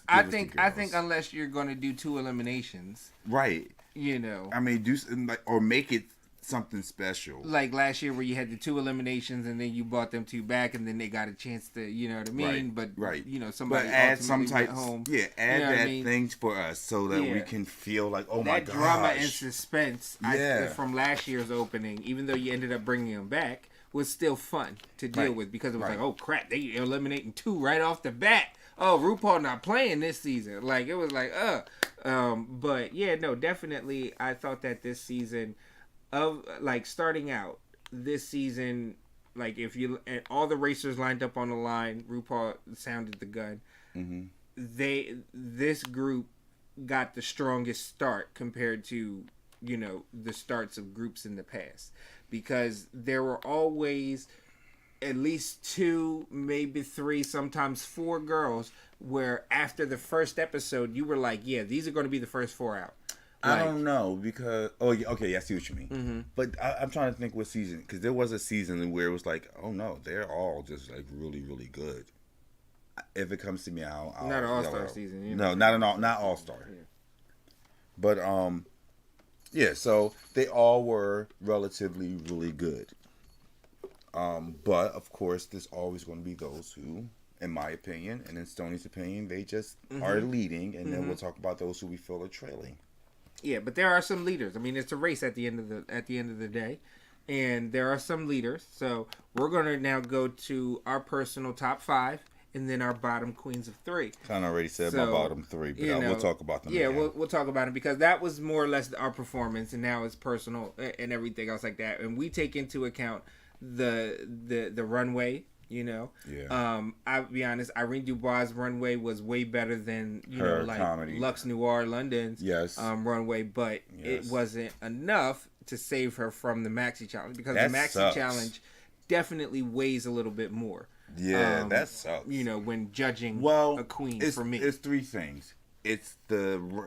I think unless you're going to do 2 eliminations, right? You know, I mean, or make it something special. Like last year where you had the 2 eliminations and then you bought them 2 back and then they got a chance to, you know what I mean? Right. You know, somebody add some type home. Yeah, add you know that thing for us so that we can feel like, oh my gosh. That drama and suspense from last year's opening, even though you ended up bringing them back, was still fun to deal with because it was like, oh crap, they eliminating 2 right off the bat. Oh, RuPaul not playing this season. Like, it was like, but yeah, no, definitely I thought that this season of like starting out this season, like if you and all the racers lined up on the line, RuPaul sounded the gun. Mm-hmm. This group got the strongest start compared to, you know, the starts of groups in the past, because there were always at least 2, maybe 3, sometimes 4 girls where after the first episode you were like, yeah, these are going to be the first 4 out. I don't know because I see what you mean. Mm-hmm. But I'm trying to think what season, because there was a season where it was like, oh no, they're all just like really really good. If it comes to me, I'll not an all-star season. You know. No, not all-star. Yeah. But yeah. So they all were relatively really good. But of course, there's always going to be those who, in my opinion, and in Stoney's opinion, they just are leading, and then we'll talk about those who we feel are trailing. Yeah, but there are some leaders. I mean, it's a race at the end of the day, and there are some leaders. So we're gonna now go to our personal top 5, and then our bottom queens of 3. Kind of already said my bottom 3, but we'll talk about them. Yeah, again. we'll talk about them because that was more or less our performance, and now it's personal and everything else like that. And we take into account the runway. You know, I'll be honest. Irene Dubois' runway was way better than her like comedy. Lux Noir London's runway, but it wasn't enough to save her from the Maxi Challenge, because the Maxi Challenge definitely weighs a little bit more. Yeah, that sucks. You know, when judging a queen, for me, it's 3 things. It's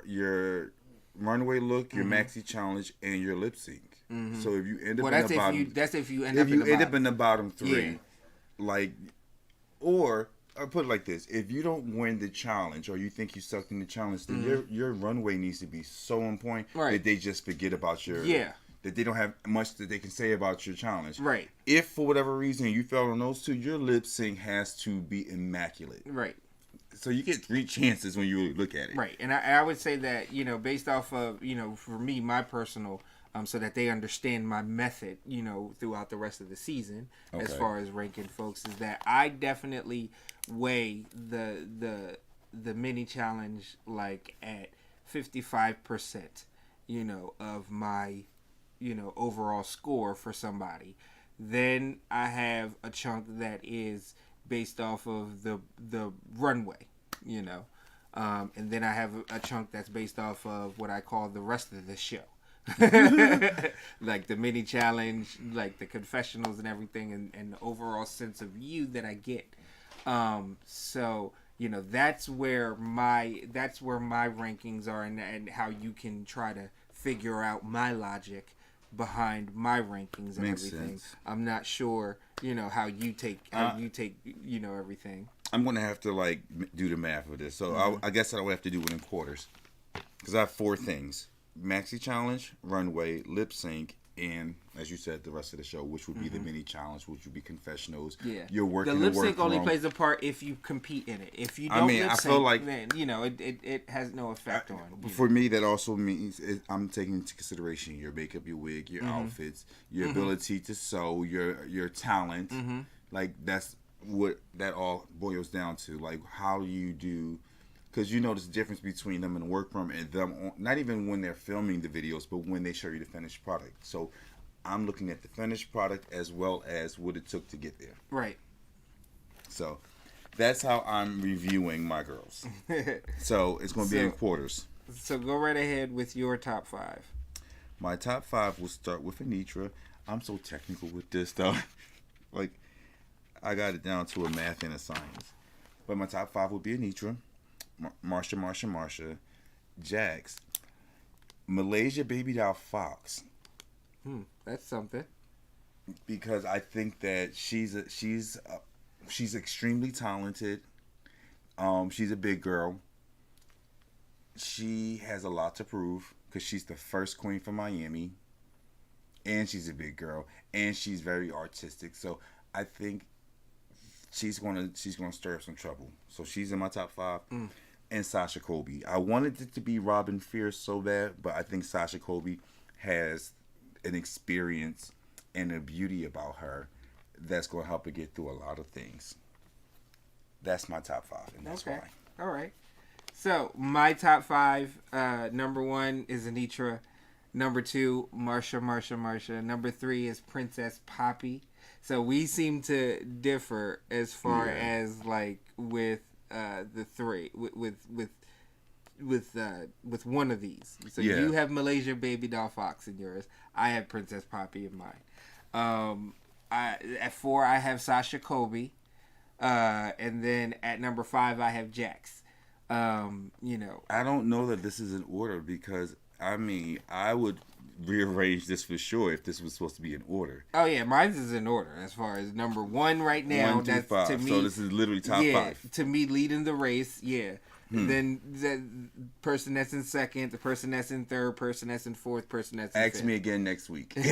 your runway look, your Maxi Challenge, and your lip sync. Mm-hmm. So if you end up in the bottom, that's if you end up in the bottom 3. Like, or put it like this: if you don't win the challenge, or you think you sucked in the challenge, then your runway needs to be so on point that they just forget about your that they don't have much that they can say about your challenge. Right. If for whatever reason you fell on those 2, your lip sync has to be immaculate. Right. So you get 3 chances when you look at it. Right, and I would say that, you know, based off of, you know, for me, my personal. So that they understand my method, you know, throughout the rest of the season, as far as ranking folks, is that I definitely weigh the mini challenge like at 55%, you know, of my, you know, overall score for somebody. Then I have a chunk that is based off of the runway, you know, and then I have a chunk that's based off of what I call the rest of the show. Like the mini challenge, like the confessionals and everything, and the overall sense of you that I get. So You know, that's where my rankings are, and how you can try to figure out my logic behind my rankings and Makes everything. sense. I'm not sure, you know, how you take you know, everything. I'm gonna have to like do the math of this. So I guess I would have to do it in quarters because I have 4 things: maxi challenge, runway, lip sync, and as you said, the rest of the show, which would be the mini challenge, which would be confessionals. Yeah, You're working the lip the sync only workroom. plays a part if you compete in it. If you I don't mean, lip I sync, feel like- then you know it has no effect on you. For me, that also means I'm taking into consideration your makeup, your wig, your outfits, your ability to sew, your talent. Like that's what that all boils down to. Like how you do, because you know there's a difference between them in the workroom and them not even when they're filming the videos, but when they show you the finished product. So I'm looking at the finished product as well as what it took to get there. Right. So that's how I'm reviewing my girls. So it's going to be in quarters. So go right ahead with your top 5. My top 5 will start with Anitra. I'm so technical with this though. Like I got it down to a math and a science. But my top 5 will be Anitra, Marsha, Jax, Malaysia Baby Doll Fox. That's something. Because I think that she's extremely talented. She's a big girl. She has a lot to prove because she's the first queen from Miami, and she's a big girl, and she's very artistic. So I think she's gonna stir up some trouble. So she's in my top 5. And Sasha Colby. I wanted it to be Robin Fierce so bad, but I think Sasha Colby has an experience and a beauty about her that's going to help her get through a lot of things. That's my top 5, and that's why. All right. So my top 5, number 1 is Anitra, number 2 Marsha, number 3 is Princess Poppy. So we seem to differ as far as like with the 3 with one of these. So you have Malaysia Baby Doll Fox in yours. I have Princess Poppy in mine. At 4 I have Sasha Colby, and then at number 5 I have Jax. You know, I don't know that this is in order because I mean I would rearrange this for sure if this was supposed to be in order. Oh yeah, mine is in order as far as number 1 right now. 1 through That's 5. to me. So this is literally top 5. To me, leading the race. Yeah. Then the person that's in second, the person that's in third, person that's in fourth, person that's in Ask fifth. me again next week. Well,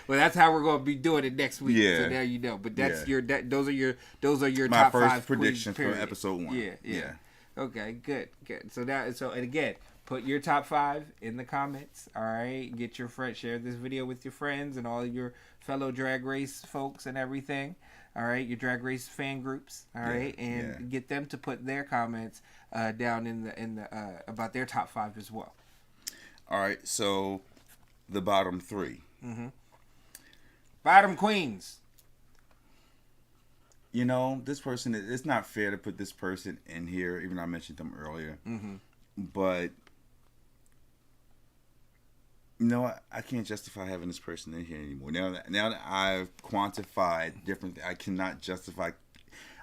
that's how we're going to be doing it next week. Yeah. So there you know. But that's those are your My top first 5 prediction queens, from episode 1. Yeah. Okay, good. So and again, put your top 5 in the comments. All right, get your friends, share this video with your friends and all your fellow Drag Race folks and everything. All right, your Drag Race fan groups. All right, and get them to put their comments down in the about their top 5 as well. All right, so the bottom 3. Bottom queens. You know, this person, it's not fair to put this person in here, even though I mentioned them earlier. But, you know what? I can't justify having this person in here anymore. Now that I've quantified different, I cannot justify.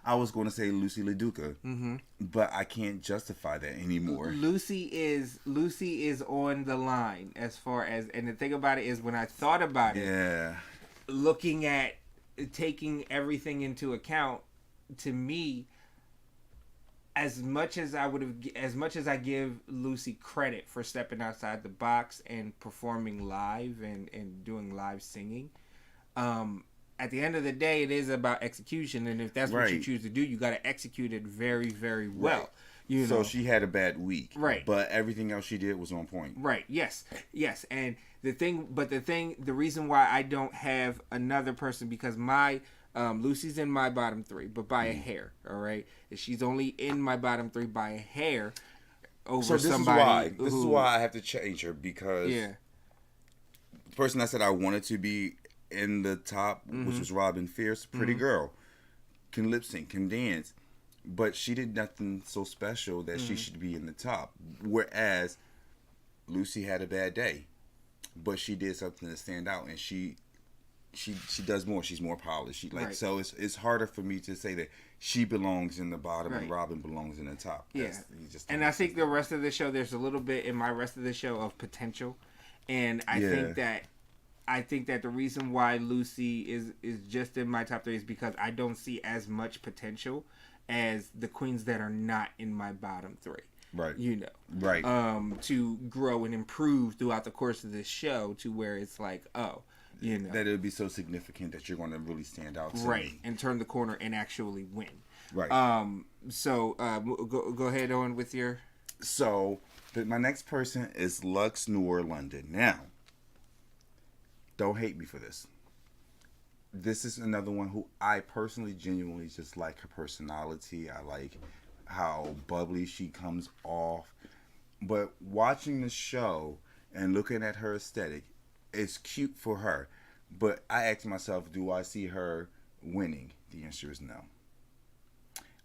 I was going to say Lucy LaDuca, but I can't justify that anymore. Lucy is on the line as far as, and the thing about it is when I thought about it, looking at taking everything into account, to me, as much as I give Lucy credit for stepping outside the box and performing live and doing live singing, at the end of the day, it is about execution, and if that's what you choose to do, you got to execute it very, very well. Right. You know? So she had a bad week, right? But everything else she did was on point, right? Yes. And the reason why I don't have another person, because my Lucy's in my bottom 3, but by a hair. All right, she's only in my bottom 3 by a hair over somebody. This is why I have to change her, because the person I said I wanted to be in the top, which was Robin Fierce, pretty girl, can lip sync, can dance, but she did nothing so special that she should be in the top. Whereas Lucy had a bad day, but she did something to stand out, and she she does more. She's more polished. She like Right. so it's harder for me to say that she belongs in the bottom and Right. Robin belongs in the top. Yeah. You just And I think the rest of the show, there's a little bit in my rest of the show of potential, and I think that the reason why Lucy is just in my top 3 is because I don't see as much potential as the queens that are not in my bottom 3. Right. You know. Right. To grow and improve throughout the course of this show to where it's like, oh, you know. That it would be so significant that you're going to really stand out to Right. me. And turn the corner and actually win. Right. So go ahead on with your... So, my next person is Lux Noir London. Now, don't hate me for this. This is another one who I personally genuinely just like her personality. I like how bubbly she comes off. But watching the show and looking at her aesthetic, it's cute for her. But I ask myself, do I see her winning? The answer is no.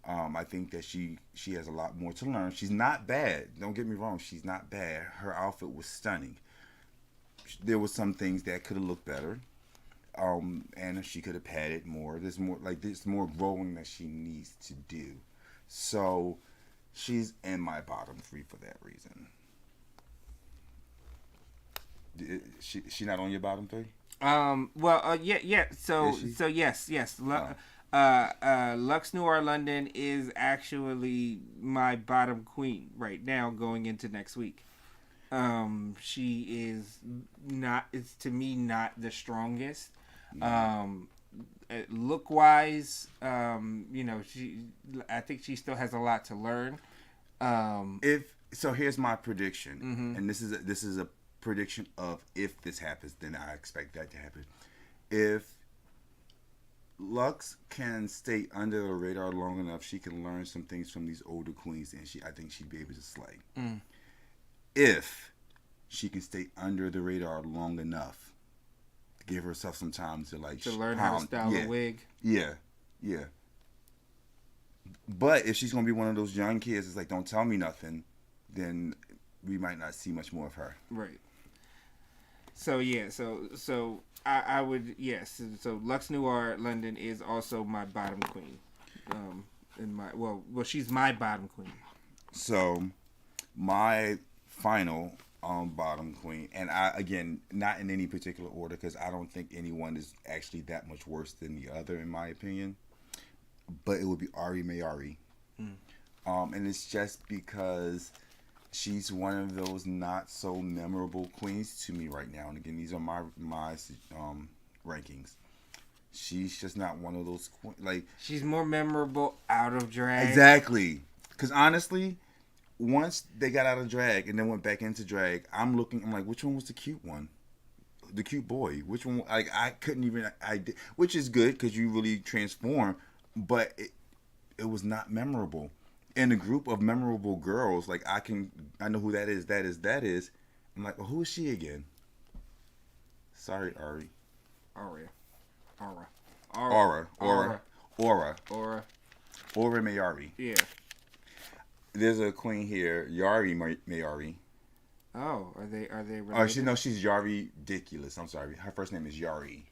I think that she has a lot more to learn. She's not bad. Don't get me wrong. She's not bad. Her outfit was stunning. There were some things that could have looked better. And she could have padded more. There's more growing that she needs to do. So she's in my bottom 3 for that reason. She not on your bottom 3? Yeah. So yes. Lux Noir London is actually my bottom queen right now going into next week. She is not. It's to me not the strongest. Look wise, I think she still has a lot to learn. Here's my prediction, and this is a prediction of if this happens, then I expect that to happen. If Lux can stay under the radar long enough, she can learn some things from these older queens, and I think she'd be able to slay. If she can stay under the radar long enough to give herself some time to learn how to style a wig. Yeah. But if she's gonna be one of those young kids that's like, don't tell me nothing, then we might not see much more of her. Right. So yeah, so I would, yes. So Lux Noir London is also my bottom queen. She's my bottom queen. So my final bottom queen, and I, again, not in any particular order because I don't think anyone is actually that much worse than the other in my opinion, but it would be Ari Mayari. And it's just because she's one of those not so memorable queens to me right now. And again, these are my rankings. She's just not one of those she's more memorable out of drag. Exactly. Because honestly, once they got out of drag and then went back into drag, I'm like, which one was the cute one? The cute boy. Which one? I couldn't even. Which is good because you really transform, but it was not memorable. In a group of memorable girls, I know who that is. I'm like, well, who is she again? Sorry, Ari. Aura Mayari. Yeah. There's a queen here, Yari Mayari. Oh, are they related? She's Yari Ridiculous. I'm sorry. Her first name is Yari.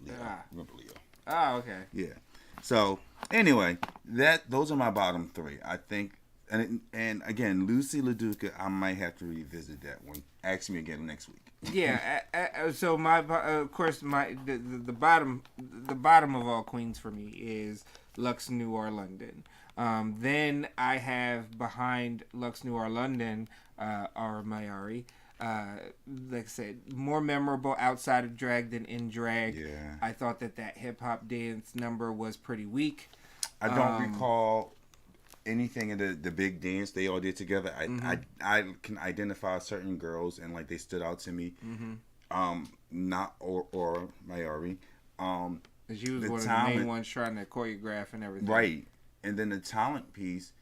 Leo. Remember Leo. Oh, okay. Yeah. So anyway, those are my bottom 3. I think, and again, Lucy LaDuca, I might have to revisit that one. Ask me again next week. Yeah. So of course, the bottom of all queens for me is Lux Noir London. Then I have behind Lux Noir London, Aura Mayari. Like I said, more memorable outside of drag than in drag. Yeah. I thought that hip hop dance number was pretty weak. I don't recall anything in the big dance they all did together. I can identify certain girls and they stood out to me. Not or Mayari. She was one of the main ones trying to choreograph and everything. Right. And then the talent piece,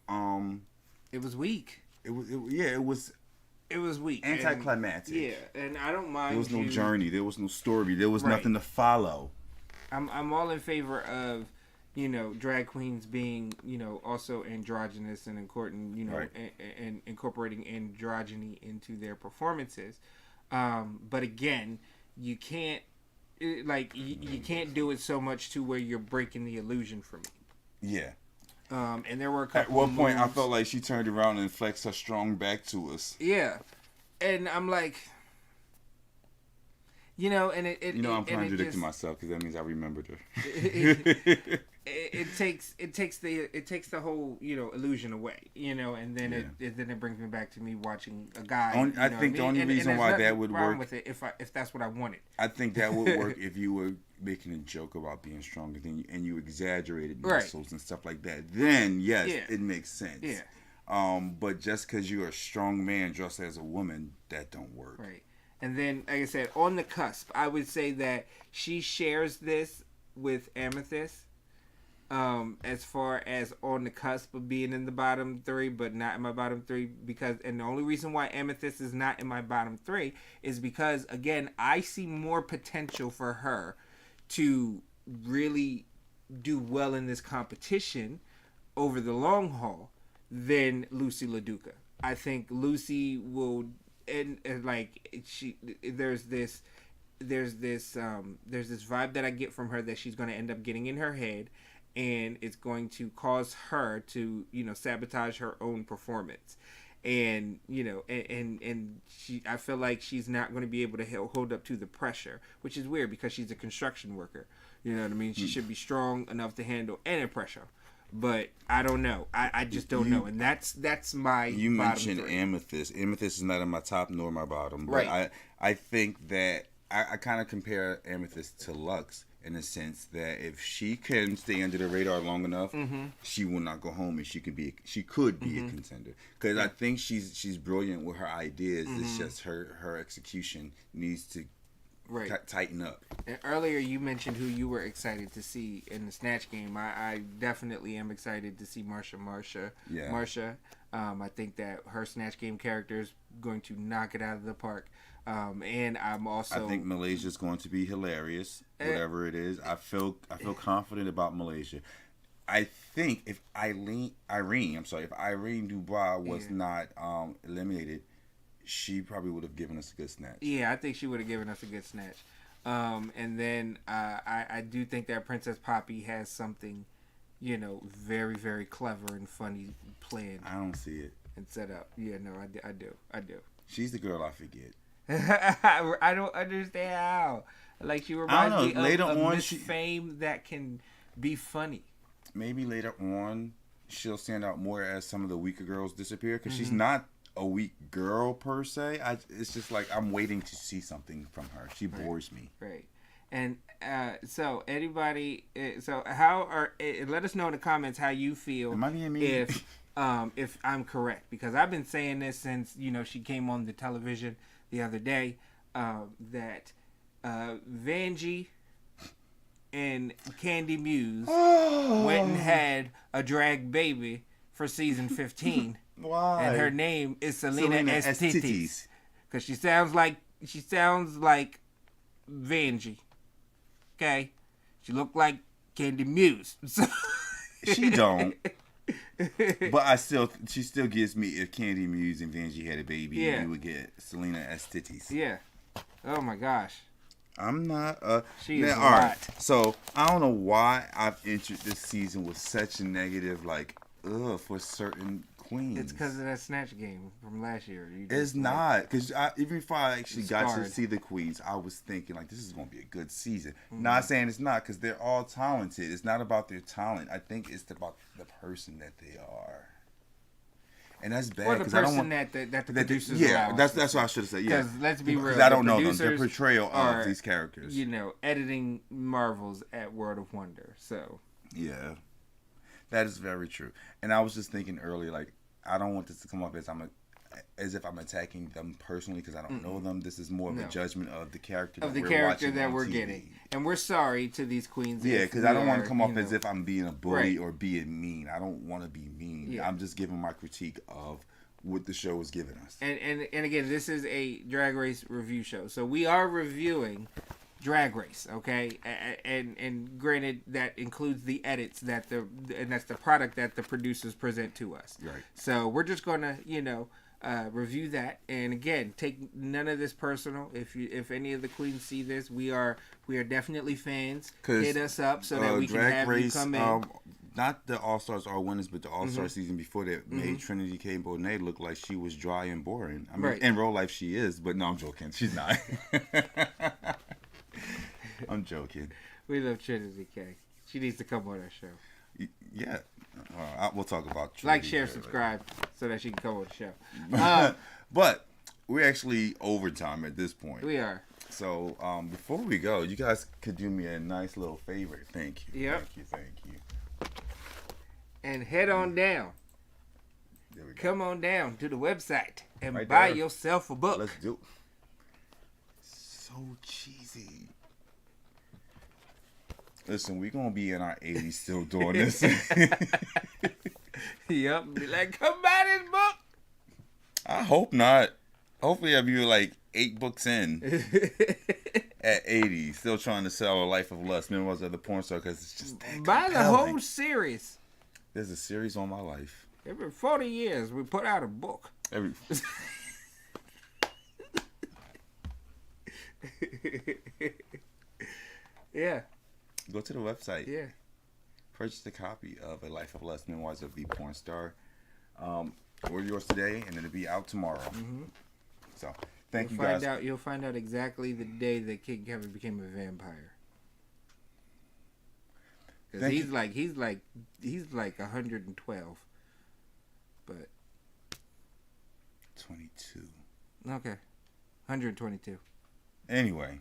it was weak. It was weak. Anticlimactic. And I don't mind. There was no journey. There was no story. There was nothing to follow. I'm all in favor of, drag queens being, also androgynous and and incorporating androgyny into their performances. But again, you can't you can't do it so much to where you're breaking the illusion for me. Yeah. And there were a couple. At one point, I moves. felt like she turned around and flexed her strong back to us. Yeah, and I'm like, and I'm contradicting myself because that means I remembered her. it takes the whole illusion away, and then it brings me back to me watching a guy. I think the only reason why that would work with it if that's what I wanted. I think that would work if you were making a joke about being stronger and you exaggerated muscles and stuff like that. Then yes, it makes sense. Yeah. But just because you're a strong man dressed as a woman, that don't work. Right. And then, like I said, on the cusp, I would say that she shares this with Amethyst. As far as on the cusp of being in the bottom three, but not in my bottom three, and the only reason why Amethyst is not in my bottom three is because, again, I see more potential for her to really do well in this competition over the long haul than Lucy LaDuca. I think Lucy will, and there's this vibe that I get from her that she's going to end up getting in her head. And it's going to cause her to, sabotage her own performance. And, I feel like she's not going to be able to hold up to the pressure, which is weird because she's a construction worker. You know what I mean? She should be strong enough to handle any pressure. But I don't know. I just don't know. And that's my You mentioned three. Amethyst. Amethyst is not in my top nor my bottom. But right. I think that I kind of compare Amethyst to Lux. In the sense that if she can stay under the radar long enough, she will not go home, and she could be a contender. Because I think she's brilliant with her ideas. It's just her execution needs to tighten up. And earlier you mentioned who you were excited to see in the Snatch Game. I definitely am excited to see Marsha. Yeah. Marsha. I think that her Snatch Game character is going to knock it out of the park. And I'm also. I think Malaysia's going to be hilarious, whatever it is. I feel confident about Malaysia. I think if Irene Dubois was not eliminated, she probably would have given us a good snatch. Yeah, I think she would have given us a good snatch. And then I do think that Princess Poppy has something, very, very clever and funny planned. I don't see it. And set up. Yeah, no, I do. She's the girl I forget. I don't understand how. Like, she reminds me of Miss Fame that can be funny. Maybe later on she'll stand out more as some of the weaker girls disappear, because she's not a weak girl per se. It's just like I'm waiting to see something from her. She bores me. Right. And so anybody, how let us know in the comments how you feel. Am I being mean? If I'm correct, because I've been saying this since she came on the television the other day, that Vanjie and Candy Muse went and had a drag baby for season 15. Why? And her name is Selena Estitis, because she sounds like Vanjie. Okay, she looked like Candy Muse. She don't. But she still gives me, if Candy Muse and Vanjie had a baby, you would get Selena Estitis. Yeah. Oh my gosh. I'm not. She is a lot. Right. So I don't know why I've entered this season with such a negative, for certain queens. It's because of that Snatch Game from last year. It's not, because even if I actually got to see the queens, I was thinking this is going to be a good season. Not saying it's not, because they're all talented. It's not about their talent. I think it's about the person that they are. And that's bad. Or the person that the producers that's what I should have said. Yeah, because let's be real, I don't know them. The portrayal of these characters. Editing marvels at World of Wonder. So yeah, that is very true. And I was just thinking earlier, I don't want this to come up as if I'm attacking them personally, because I don't know them. This is more of a judgment of the character that we're getting, and we're sorry to these queens. Yeah, because I don't want to come off as if I'm being a bully or being mean. I don't want to be mean. Yeah. I'm just giving my critique of what the show is giving us. And again, this is a Drag Race review show, so we are reviewing Drag Race, okay? And granted, that includes the edits and that's the product that the producers present to us. Right. So we're just gonna, review that. And again, take none of this personal. If any of the queens see this, we are definitely fans. Hit us up so that we can have you come in. Not the All Stars All Winners, but the All Star season before that made Trinity K. Bonet look like she was dry and boring. I mean, in real life she is, but no, I'm joking. She's not. I'm joking. We love Trinity K. She needs to come on our show. Yeah. We'll talk about Trinity. Like, share, subscribe so that she can come on the show. But we're actually overtime at this point. We are. So before we go, you guys could do me a nice little favor. Thank you. Yep. Thank you. And head on down. There we go. Come on down to the website and Right buy there. yourself a book. Let's do it. So cheesy. Listen, we're going to be in our 80s still doing this. Yep. Be like, come buy this book. I hope not. Hopefully I'll be like 8 books in at 80, still trying to sell A Life of Lust, Memoirs of the Porn Star, because it's just that buy the compelling. whole series. There's a series on my life. Every 40 years, we put out a book. Yeah. Go to the website. Yeah. Purchase a copy of A Life of Lust, Memoirs of the Porn Star. Order yours today, and it'll be out tomorrow. So, thank you guys. You'll find out exactly the day that Kevyn became a vampire. Because he's like 112. But 22. okay, 122. Anyway,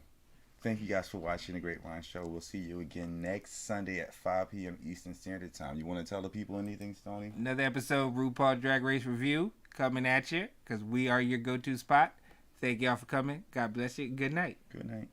thank you guys for watching the GreatMines Show. We'll see you again next Sunday at 5 p.m. Eastern Standard Time. You want to tell the people anything, Stoney? Another episode RuPaul Drag Race Review coming at you because we are your go-to spot. Thank y'all for coming. God bless you. Good night. Good night.